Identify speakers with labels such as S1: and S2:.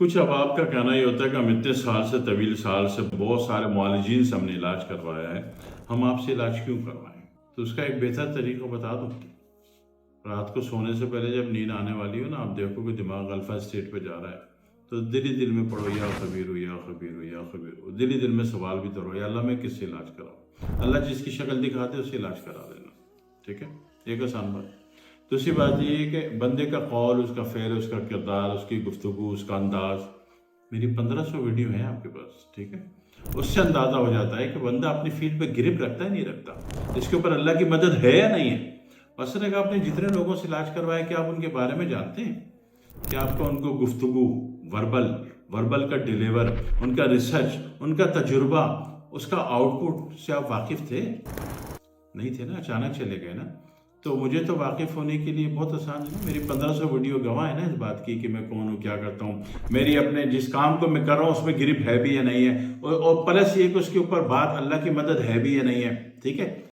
S1: کچھ احباب کا کہنا یہ ہوتا ہے کہ ہم اتنے سال سے طویل سال سے بہت سارے معالجین سے ہم نے علاج کروایا ہے، ہم آپ سے علاج کیوں کروائیں؟ تو اس کا ایک بہتر طریقہ بتا دوں۔ رات کو سونے سے پہلے جب نیند آنے والی ہو نا، آپ دیکھو کہ دماغ الفا اسٹیٹ پہ جا رہا ہے، تو دل ہی دل میں پڑھو یا خبیر یا خبیر یا خبیر، دل ہی دل میں سوال بھی کرو یا اللہ میں کس سے علاج کراؤں؟ اللہ جس کی شکل دکھاتے اس سے علاج کرا دینا، ٹھیک ہے؟ ایک آسان بات۔ دوسری بات یہ ہے کہ بندے کا قول، اس کا فعل، اس کا کردار، اس کی گفتگو، اس کا انداز، میری 1500 ویڈیو ہیں آپ کے پاس، ٹھیک ہے؟ اس سے اندازہ ہو جاتا ہے کہ بندہ اپنی فیلڈ پہ گرپ رکھتا ہے نہیں رکھتا، اس کے اوپر اللہ کی مدد ہے یا نہیں ہے۔ مثلا کہ آپ نے جتنے لوگوں سے علاج کروایا، کیا آپ ان کے بارے میں جانتے ہیں؟ کیا آپ کو ان کو گفتگو، وربل کا ڈیلیور، ان کا ریسرچ، ان کا تجربہ، اس کا آؤٹ پٹ سے آپ واقف تھے؟ نہیں تھے نا، اچانک چلے گئے نا۔ تو مجھے تو واقف ہونے کے لیے بہت آسان ہے نا، میری 1500 ویڈیو گواہ ہے نا اس بات کی کہ میں کون ہوں، کیا کرتا ہوں، میری اپنے جس کام کو میں کر رہا ہوں اس میں گرپ ہے بھی یا نہیں ہے، اور پلس یہ کہ اس کے اوپر بات اللہ کی مدد ہے بھی یا نہیں ہے، ٹھیک ہے؟